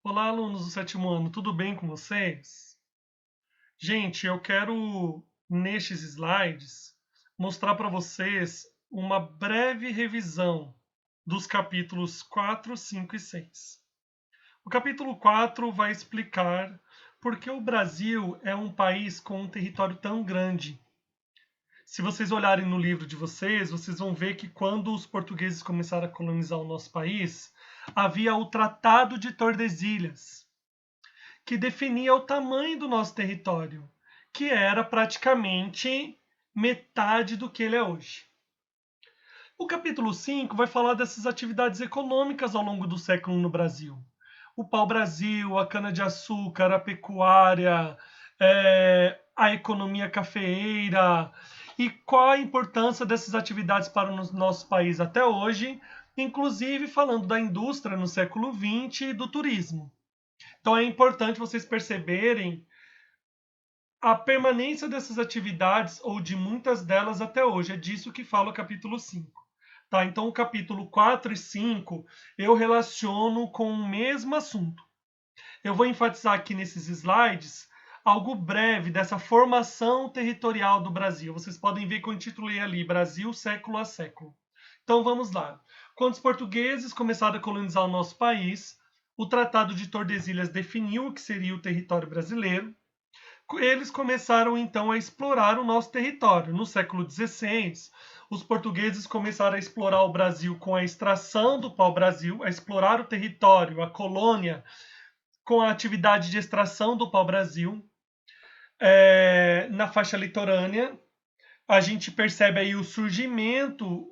Olá, alunos do sétimo ano, tudo bem com vocês? Gente, eu quero, nestes slides, mostrar para vocês uma breve revisão dos capítulos 4, 5 e 6. O capítulo 4 vai explicar por que o Brasil é um país com um território tão grande. Se vocês olharem no livro de vocês, vocês vão ver que quando os portugueses começaram a colonizar o nosso país, havia o Tratado de Tordesilhas, que definia o tamanho do nosso território, que era praticamente metade do que ele é hoje. O capítulo 5 vai falar dessas atividades econômicas ao longo do século no Brasil. O pau-brasil, a cana-de-açúcar, a pecuária, a economia cafeeira e qual a importância dessas atividades para o nosso país até hoje, inclusive falando da indústria no século XX e do turismo. Então é importante vocês perceberem a permanência dessas atividades ou de muitas delas até hoje. É disso que fala o capítulo 5. Tá? Então o capítulo 4 e 5 eu relaciono com o mesmo assunto. Eu vou enfatizar aqui nesses slides algo breve dessa formação territorial do Brasil. Vocês podem ver que eu intitulei ali Brasil século a século. Então vamos lá. Quando os portugueses começaram a colonizar o nosso país, o Tratado de Tordesilhas definiu o que seria o território brasileiro. Eles começaram então a explorar o nosso território. No século XVI, os portugueses começaram a explorar o Brasil com a extração do pau-brasil, a explorar o território, a colônia, com a atividade de extração do pau-brasil. Na faixa litorânea, a gente percebe aí o surgimento,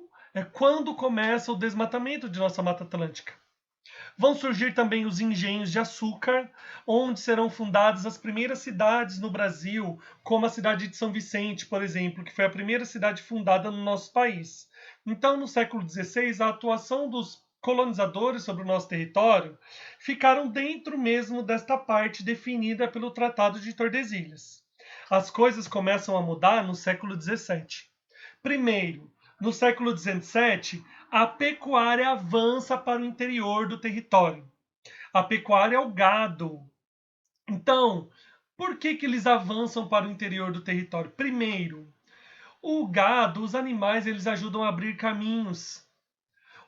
quando começa o desmatamento de nossa Mata Atlântica. Vão surgir também os engenhos de açúcar, onde serão fundadas as primeiras cidades no Brasil, como a cidade de São Vicente, por exemplo, que foi a primeira cidade fundada no nosso país. Então, no século XVI, a atuação dos colonizadores sobre o nosso território ficaram dentro mesmo desta parte definida pelo Tratado de Tordesilhas. As coisas começam a mudar no século XVII. Primeiro, no século XVII, a pecuária avança para o interior do território. A pecuária é o gado. Então, por que eles avançam para o interior do território? Primeiro, o gado, os animais, eles ajudam a abrir caminhos.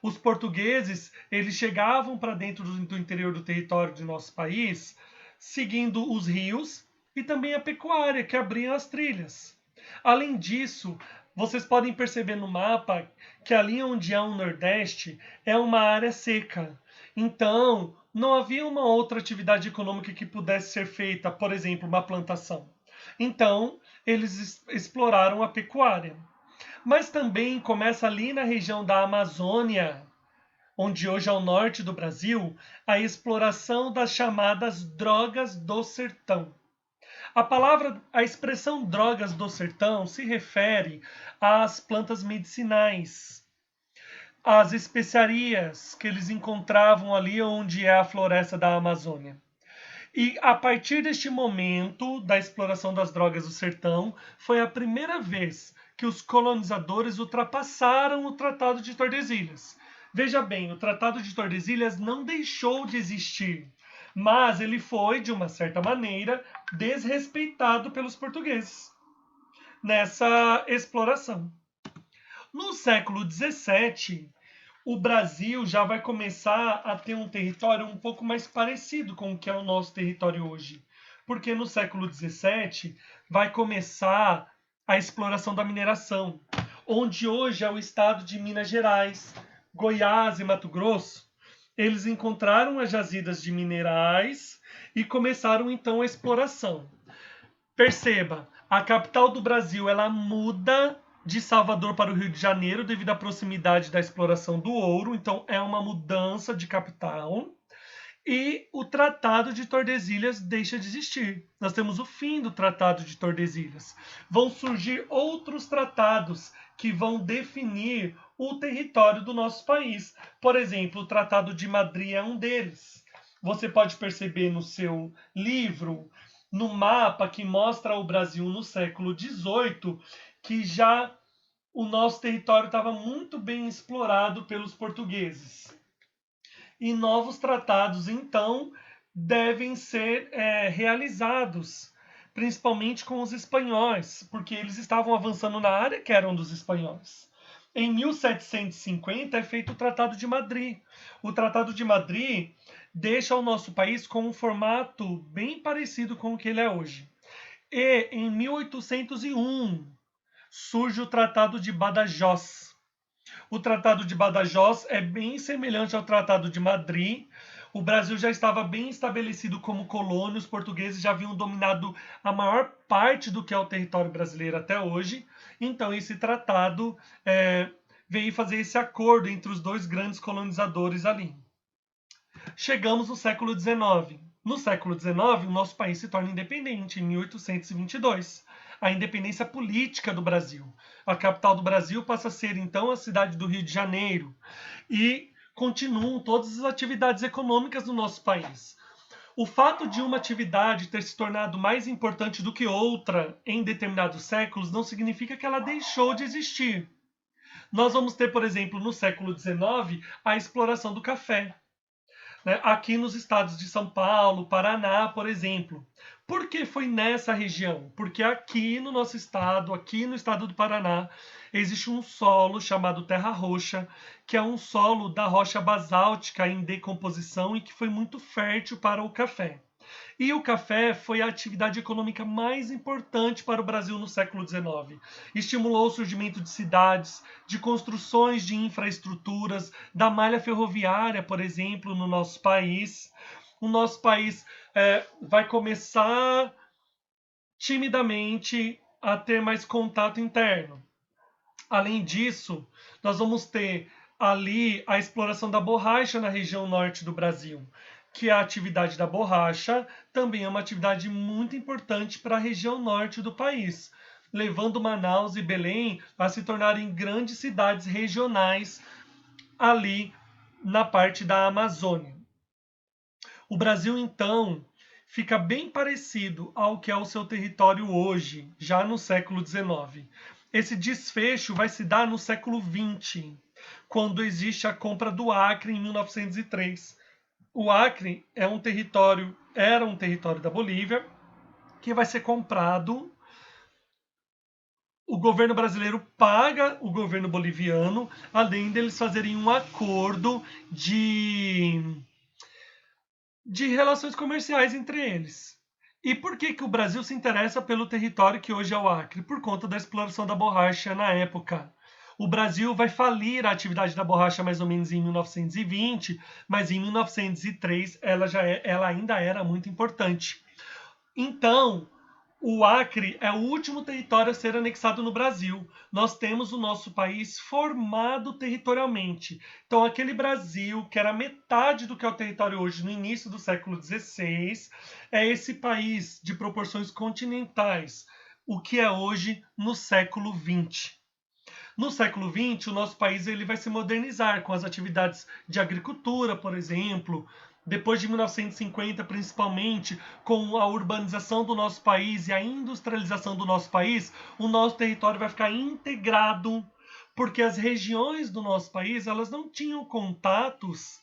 Os portugueses, eles chegavam para dentro do interior do território de nosso país, seguindo os rios e também a pecuária, que abriam as trilhas. Além disso, vocês podem perceber no mapa que ali onde há um Nordeste é uma área seca. Então, não havia uma outra atividade econômica que pudesse ser feita, por exemplo, uma plantação. Então, eles exploraram a pecuária. Mas também começa ali na região da Amazônia, onde hoje é o norte do Brasil, a exploração das chamadas drogas do sertão. A expressão drogas do sertão se refere às plantas medicinais, às especiarias que eles encontravam ali onde é a floresta da Amazônia. E a partir deste momento da exploração das drogas do sertão, foi a primeira vez que os colonizadores ultrapassaram o Tratado de Tordesilhas. Veja bem, o Tratado de Tordesilhas não deixou de existir, mas ele foi, de uma certa maneira, desrespeitado pelos portugueses nessa exploração. No século XVII, o Brasil já vai começar a ter um território um pouco mais parecido com o que é o nosso território hoje. Porque no século XVII vai começar a exploração da mineração, onde hoje é o estado de Minas Gerais, Goiás e Mato Grosso. Eles encontraram as jazidas de minerais e começaram então a exploração. Perceba, a capital do Brasil ela muda de Salvador para o Rio de Janeiro devido à proximidade da exploração do ouro, então é uma mudança de capital. E o Tratado de Tordesilhas deixa de existir. Nós temos o fim do Tratado de Tordesilhas. Vão surgir outros tratados que vão definir o território do nosso país. Por exemplo, o Tratado de Madrid é um deles. Você pode perceber no seu livro, no mapa que mostra o Brasil no século XVIII, que já o nosso território estava muito bem explorado pelos portugueses. E novos tratados, então, devem ser realizados, principalmente com os espanhóis, porque eles estavam avançando na área que eram dos espanhóis. Em 1750 é feito o Tratado de Madrid. O Tratado de Madrid deixa o nosso país com um formato bem parecido com o que ele é hoje. E em 1801 surge o Tratado de Badajoz. O Tratado de Badajoz é bem semelhante ao Tratado de Madrid. O Brasil já estava bem estabelecido como colônia, os portugueses já haviam dominado a maior parte do que é o território brasileiro até hoje. Então, esse tratado veio fazer esse acordo entre os dois grandes colonizadores ali. Chegamos no século XIX. No século XIX, o nosso país se torna independente, em 1822. A independência política do Brasil. A capital do Brasil passa a ser, então, a cidade do Rio de Janeiro. E continuam todas as atividades econômicas do nosso país. O fato de uma atividade ter se tornado mais importante do que outra em determinados séculos não significa que ela deixou de existir. Nós vamos ter, por exemplo, no século XIX, a exploração do café, né? Aqui nos estados de São Paulo, Paraná, por exemplo. Por que foi nessa região? Porque aqui no nosso estado, aqui no estado do Paraná, existe um solo chamado terra roxa, que é um solo da rocha basáltica em decomposição e que foi muito fértil para o café. E o café foi a atividade econômica mais importante para o Brasil no século XIX. Estimulou o surgimento de cidades, de construções de infraestruturas, da malha ferroviária, por exemplo, no nosso país. O nosso país vai começar timidamente a ter mais contato interno. Além disso, nós vamos ter ali a exploração da borracha na região norte do Brasil, que a atividade da borracha também é uma atividade muito importante para a região norte do país, levando Manaus e Belém a se tornarem grandes cidades regionais ali na parte da Amazônia. O Brasil, então, fica bem parecido ao que é o seu território hoje, já no século XIX. Esse desfecho vai se dar no século XX, quando existe a compra do Acre em 1903. O Acre era um território da Bolívia, que vai ser comprado. O governo brasileiro paga o governo boliviano, além deles fazerem um acordo de relações comerciais entre eles. E por que, que o Brasil se interessa pelo território que hoje é o Acre? Por conta da exploração da borracha na época. O Brasil vai falir a atividade da borracha mais ou menos em 1920, mas em 1903 ela ainda era muito importante. Então, o Acre é o último território a ser anexado no Brasil. Nós temos o nosso país formado territorialmente. Então, aquele Brasil, que era metade do que é o território hoje no início do século XVI, é esse país de proporções continentais, o que é hoje no século XX. No século XX, o nosso país ele vai se modernizar com as atividades de agricultura, por exemplo. Depois de 1950, principalmente, com a urbanização do nosso país e a industrialização do nosso país, o nosso território vai ficar integrado, porque as regiões do nosso país elas não tinham contatos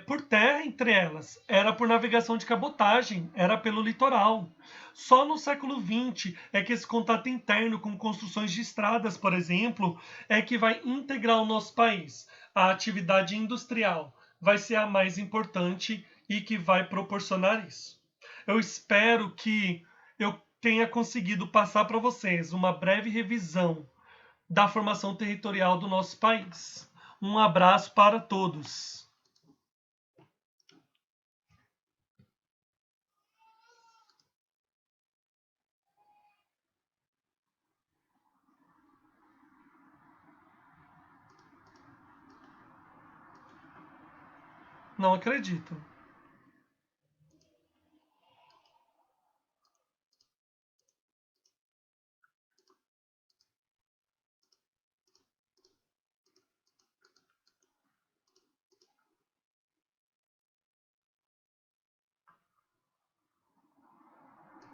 por terra entre elas, era por navegação de cabotagem, era pelo litoral. Só no século XX é que esse contato interno com construções de estradas, por exemplo, é que vai integrar o nosso país. A atividade industrial vai ser a mais importante e que vai proporcionar isso. Eu espero que eu tenha conseguido passar para vocês uma breve revisão da formação territorial do nosso país. Um abraço para todos. Não acredito.